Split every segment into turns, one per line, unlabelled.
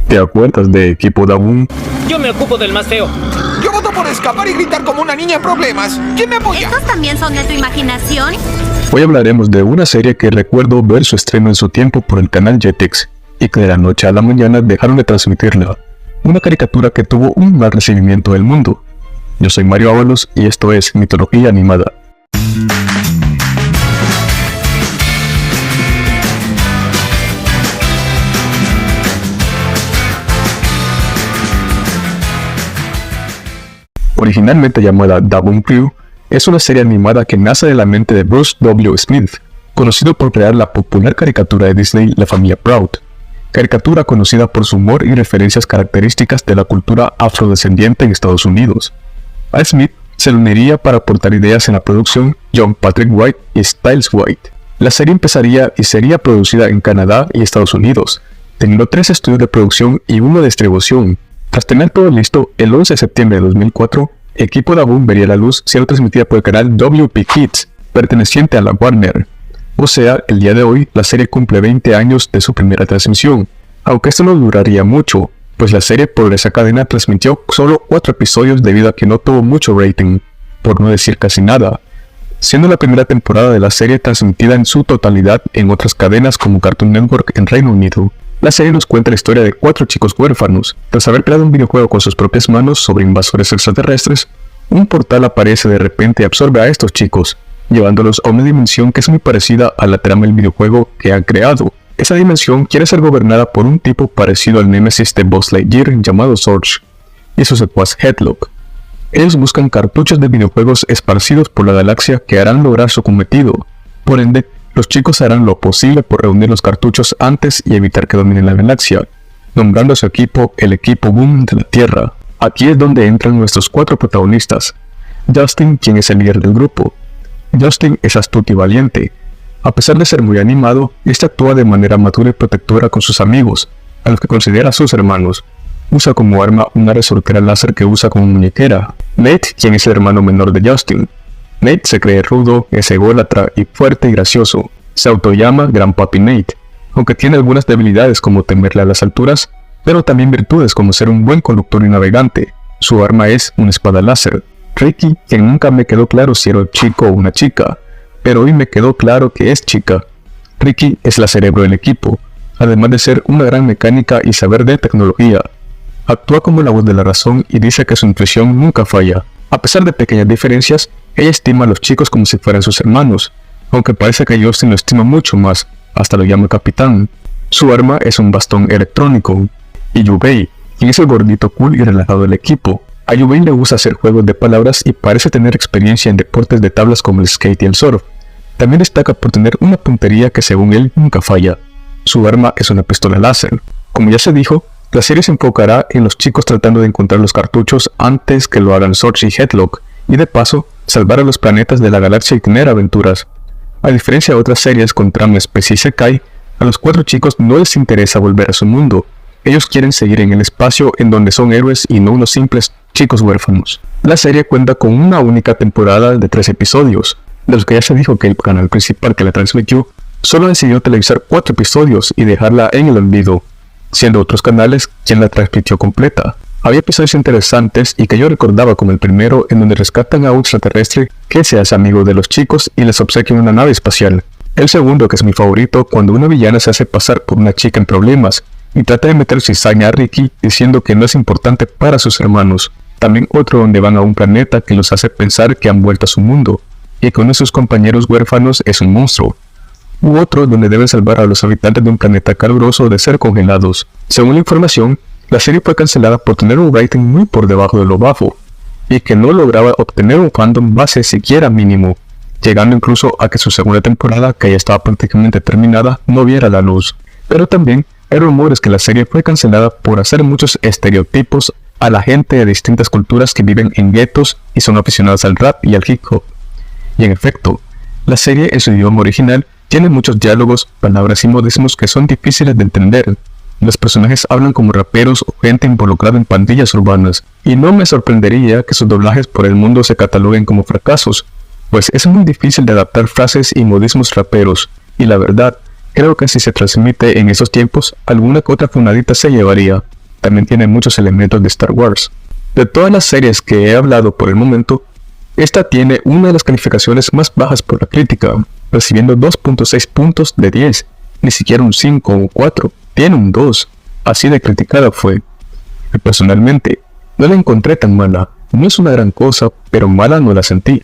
¿Te acuerdas de Equipo Daboom?
Yo me ocupo del más feo.
Yo voto por escapar y gritar como una niña en problemas. ¿Quién me apoya?
¿Estos también son de tu imaginación?
Hoy hablaremos de una serie que recuerdo ver su estreno en su tiempo por el canal Jetix y que de la noche a la mañana dejaron de transmitirla. Una caricatura que tuvo un mal recibimiento del mundo. Yo soy Mario Ábalos y esto es Mitología Animada. Originalmente llamada Daboom Crew, es una serie animada que nace de la mente de Bruce W. Smith, conocido por crear la popular caricatura de Disney La Familia Proud, caricatura conocida por su humor y referencias características de la cultura afrodescendiente en Estados Unidos. A Smith se le uniría para aportar ideas en la producción John Patrick White y Styles White. La serie empezaría y sería producida en Canadá y Estados Unidos, teniendo 3 estudios de producción y 1 de distribución. Tras tener todo listo, el 11 de septiembre de 2004, Equipo Daboom vería la luz siendo transmitida por el canal WP Kids, perteneciente a la Warner. O sea, el día de hoy, la serie cumple 20 años de su primera transmisión, aunque esto no duraría mucho, pues la serie por esa cadena transmitió solo 4 episodios debido a que no tuvo mucho rating, por no decir casi nada, siendo la primera temporada de la serie transmitida en su totalidad en otras cadenas como Cartoon Network en Reino Unido. La serie nos cuenta la historia de 4 chicos huérfanos. Tras haber creado un videojuego con sus propias manos sobre invasores extraterrestres, un portal aparece de repente y absorbe a estos chicos, llevándolos a una dimensión que es muy parecida a la trama del videojuego que han creado. Esa dimensión quiere ser gobernada por un tipo parecido al némesis de Buzz Lightyear llamado Surge, y su secuaz Headlock. Ellos buscan cartuchos de videojuegos esparcidos por la galaxia que harán lograr su cometido. Por ende, los chicos harán lo posible por reunir los cartuchos antes y evitar que dominen la galaxia, nombrando a su equipo el Equipo Boom de la Tierra. Aquí es donde entran nuestros 4 protagonistas. Justin, quien es el líder del grupo. Justin es astuto y valiente. A pesar de ser muy animado, este actúa de manera madura y protectora con sus amigos, a los que considera sus hermanos. Usa como arma una resortera láser que usa como muñequera. Nate, quien es el hermano menor de Justin. Nate se cree rudo, es ególatra y fuerte y gracioso. Se autollama Gran Papi Nate, aunque tiene algunas debilidades como temerle a las alturas, pero también virtudes como ser un buen conductor y navegante. Su arma es una espada láser. Ricky, quien nunca me quedó claro si era un chico o una chica, pero hoy me quedó claro que es chica. Ricky es la cerebro del equipo, además de ser una gran mecánica y saber de tecnología. Actúa como la voz de la razón y dice que su intuición nunca falla. A pesar de pequeñas diferencias, ella estima a los chicos como si fueran sus hermanos, aunque parece que Justin lo estima mucho más, hasta lo llama capitán. Su arma es un bastón electrónico. Y Yubei, quien es el gordito cool y relajado del equipo. A Yubei le gusta hacer juegos de palabras y parece tener experiencia en deportes de tablas como el skate y el surf. También destaca por tener una puntería que según él nunca falla. Su arma es una pistola láser. Como ya se dijo, la serie se enfocará en los chicos tratando de encontrar los cartuchos antes que lo hagan Surge y Headlock, y de paso, salvar a los planetas de la galaxia y tener aventuras. A diferencia de otras series con trama especie Isekai, a los 4 chicos no les interesa volver a su mundo. Ellos quieren seguir en el espacio en donde son héroes y no unos simples chicos huérfanos. La serie cuenta con una única temporada de 3 episodios, de los que ya se dijo que el canal principal que la transmitió solo decidió televisar 4 episodios y dejarla en el olvido, siendo otros canales quien la transmitió completa. Había episodios interesantes y que yo recordaba como el primero en donde rescatan a un extraterrestre que se hace amigo de los chicos y les obsequia una nave espacial. El segundo, que es mi favorito, cuando una villana se hace pasar por una chica en problemas y trata de meter cizaña a Ricky diciendo que no es importante para sus hermanos. También otro donde van a un planeta que los hace pensar que han vuelto a su mundo y que uno de sus compañeros huérfanos es un monstruo. U otro donde deben salvar a los habitantes de un planeta caluroso de ser congelados. Según la información, la serie fue cancelada por tener un rating muy por debajo de lo bajo, y que no lograba obtener un fandom base siquiera mínimo, llegando incluso a que su segunda temporada, que ya estaba prácticamente terminada, no viera la luz. Pero también hay rumores que la serie fue cancelada por hacer muchos estereotipos a la gente de distintas culturas que viven en guetos y son aficionados al rap y al hip hop. Y en efecto, la serie en su idioma original tiene muchos diálogos, palabras y modismos que son difíciles de entender. Los personajes hablan como raperos o gente involucrada en pandillas urbanas, y no me sorprendería que sus doblajes por el mundo se cataloguen como fracasos, pues es muy difícil de adaptar frases y modismos raperos, y la verdad, creo que si se transmite en esos tiempos, alguna que otra funadita se llevaría. también tiene muchos elementos de Star Wars. De todas las series que he hablado por el momento, esta tiene una de las calificaciones más bajas por la crítica, recibiendo 2.6 puntos de 10, ni siquiera un 5 o un 4, tiene un 2, así de criticada fue. Y personalmente, no la encontré tan mala, no es una gran cosa, pero mala no la sentí.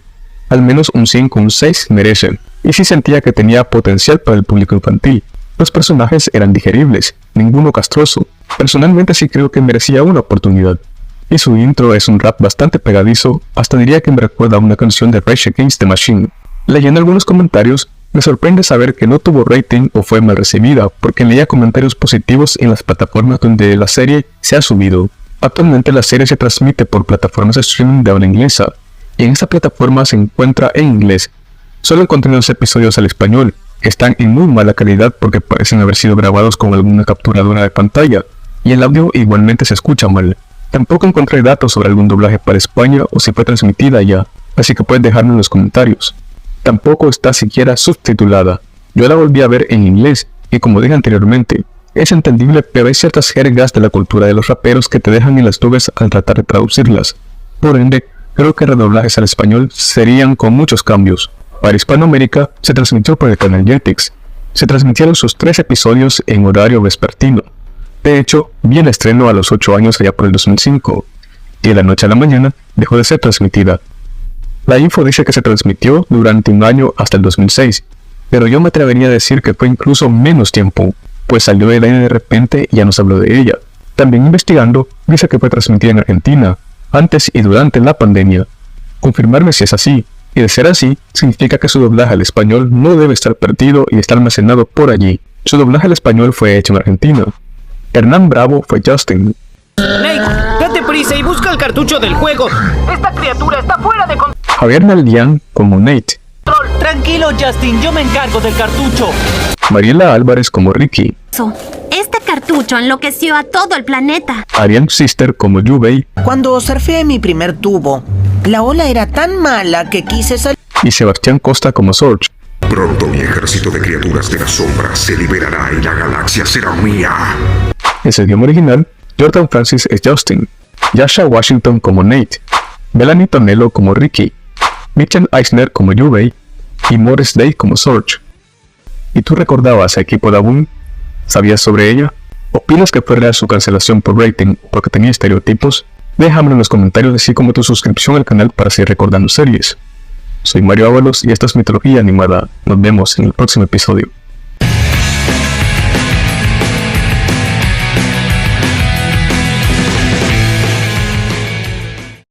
Al menos un 5 o un 6 merecen, y sí sentía que tenía potencial para el público infantil. Los personajes eran digeribles, ninguno castroso. Personalmente sí creo que merecía una oportunidad. Y su intro es un rap bastante pegadizo, hasta diría que me recuerda a una canción de Rage Against the Machine. Leyendo algunos comentarios, me sorprende saber que no tuvo rating o fue mal recibida, porque leía comentarios positivos en las plataformas donde la serie se ha subido. Actualmente la serie se transmite por plataformas de streaming de habla inglesa, y en esta plataforma se encuentra en inglés. Solo encontré 2 episodios al español, que están en muy mala calidad porque parecen haber sido grabados con alguna capturadora de pantalla, y el audio igualmente se escucha mal. Tampoco encontré datos sobre algún doblaje para España o si fue transmitida ya, así que puedes dejarme en los comentarios. Tampoco está siquiera subtitulada. Yo la volví a ver en inglés, y como dije anteriormente, es entendible, pero hay ciertas jergas de la cultura de los raperos que te dejan en las nubes al tratar de traducirlas. Por ende, creo que redoblajes al español serían con muchos cambios. Para Hispanoamérica se transmitió por el canal Jetix. Se transmitieron sus 3 episodios en horario vespertino. De hecho, vi el estreno a los 8 años allá por el 2005, y de la noche a la mañana dejó de ser transmitida. La info dice que se transmitió durante un año hasta el 2006, pero yo me atrevería a decir que fue incluso menos tiempo, pues salió del aire de repente y ya no se habló de ella. También investigando, dice que fue transmitida en Argentina, antes y durante la pandemia. Confirmarme si es así, y de ser así, significa que su doblaje al español no debe estar perdido y está almacenado por allí. Su doblaje al español fue hecho en Argentina. Hernán Bravo fue Justin.
Nate, date prisa y busca el cartucho del juego. Esta criatura está fuera de control.
Javier Naldián como Nate.
Tranquilo, Justin, yo me encargo del cartucho.
Mariela Álvarez como Ricky.
Este cartucho enloqueció a todo el planeta.
Ariane Sister como Yubei.
Cuando surfeé mi primer tubo, la ola era tan mala que quise salir.
Y Sebastián Costa como Sorge.
Pronto mi ejército de criaturas de las sombras se liberará y la galaxia será mía.
En su idioma original, Jordan Francis es Justin, Yasha Washington como Nate, Melanie Tonello como Ricky, Mitchell Eisner como Yubei y Morris Day como Sorge. ¿Y tú recordabas a Equipo Dabun? ¿Sabías sobre ella? ¿Opinas que fue real su cancelación por rating o porque tenía estereotipos? Déjamelo en los comentarios, así como tu suscripción al canal para seguir recordando series. Soy Mario Ábalos y esta es Mitología Animada. Nos vemos en el próximo episodio.